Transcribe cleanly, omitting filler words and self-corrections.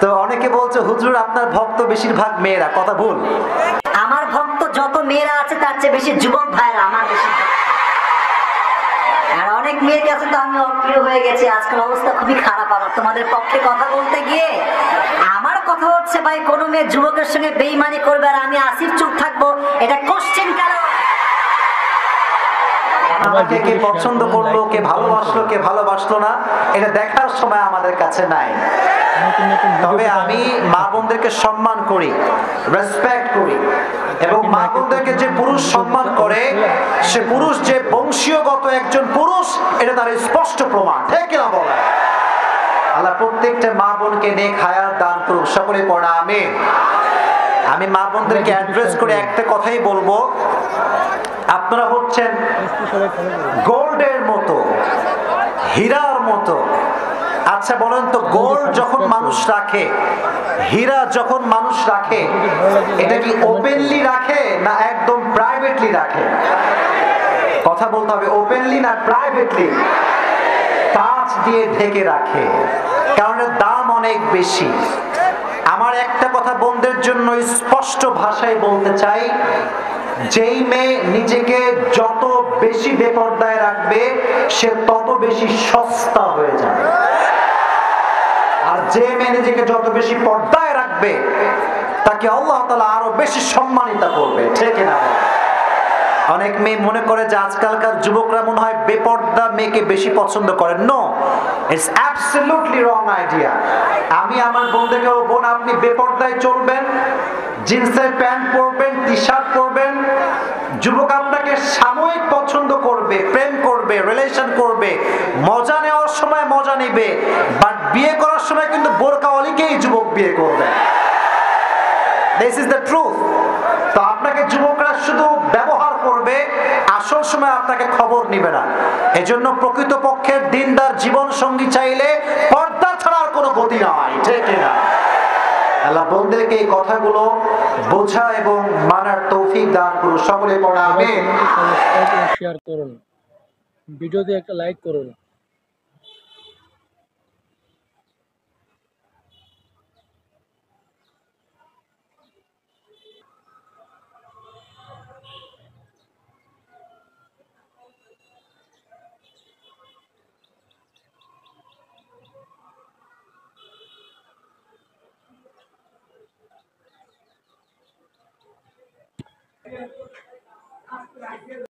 তো অনেকে বলছে হুজুর আপনার ভক্ত বেশিরভাগ মেয়েরা, কথা ভুল। আমার ভক্ত যত মেয়েরা আছে তার চেয়ে বেশি যুবক ভাইরা আমার বেশি ভক্ত। আর অনেক মেয়ের কাছে তো আমি অপ্রিয় হয়ে গেছি, আজকাল অবস্থা খুবই খারাপ আমার তোমাদের পক্ষে কথা বলতে গিয়ে। আমার কথা হচ্ছে ভাই, কোন মেয়ে যুবকের সঙ্গে বেইমানি করবে আর আমি আসিফ চুপ থাকবো, এটা কোশ্চেন কেন? আমাকে কে পছন্দ করলো, কে ভালোবাসলো, কে ভালোবাসলো না, এটা দেখার সময় আমাদের কাছে নাই। তবে আমি মা বোনদেরকে সম্মান করি, রেসপেক্ট করি, এবং মা বোনদেরকে যে পুরুষ সম্মান করে সে পুরুষ যে বংশীয়গত একজন পুরুষ, এটা তার স্পষ্ট প্রমাণ, ঠিক না বলা? আল্লাহ প্রত্যেকটা মা বোনকে নেক হায়াত দান করুক, সকলে পড়া আমিন। আমি মা বোনদেরকে অ্যাড্রেস করে একটা কথাই বলবো, আপনারা হচ্ছেন গোল্ডের মতো, হীরার মতো। আচ্ছা বলেন তো, গোল্ড যখন মানুষ রাখে, হীরা যখন মানুষ রাখে, এটা কি ওপেনলি রাখে না একদম প্রাইভেটলি রাখে? কথা বলতে হবে, ওপেনলি না প্রাইভেটলি? কাঁচ দিয়ে ঢেকে রাখে, কারণ এর দাম অনেক বেশি। আমার একটা কথা বোনদের জন্য স্পষ্ট ভাষায় বলতে চাই, যেই মেয়ে নিজেকে যত বেশি বেপরদায় রাখবে সে তত বেশি সস্তা হয়ে যাবে, আর যে মেয়ে নিজেকে যত বেশি পর্দায় রাখবে তাকে আল্লাহ তাআলা আরো বেশি সম্মানিত করবে, ঠিক না? অনেক মেয়ে মনে করে যে আজকালকার যুবকরা মনে হয় বেপর্দা মেয়েকে বেশি পছন্দ করে। No, it's absolutely wrong idea. আমি আমার বোনদেরকে বলবো, বোন আপনি বেপর্দায় চলবেন, জিন্সের প্যান্ট পরবেন, টি শার্ট পরবেন, যুবক আপনাকে সাময়িক পছন্দ করবে, প্রেম করবে, রিলেশন করবে, মজা নেওয়ার সময় মজা নেবে, বাট বিয়ে করার সময় কিন্তু বোরকাওয়ালিকেই যুবক বিয়ে করবে। This is the truth. তো আপনাকে যুবকরা শুধু ব্যবহার করবে, আসল সময় আপনাকে খবর নিবে না। এজন্য প্রকৃতপক্ষের দিনদার জীবন সঙ্গী চাইলে পর্দা ছাড়ার কোনো গতি নাই, ঠিক না? আল্লাহ বন্ধুদেরকে এই কথাগুলো বোঝা এবং মানার তৌফিক দান করুন, সকলে পড়া আমিন। শেয়ার করুন, ভিডিওতে একটা লাইক করুন।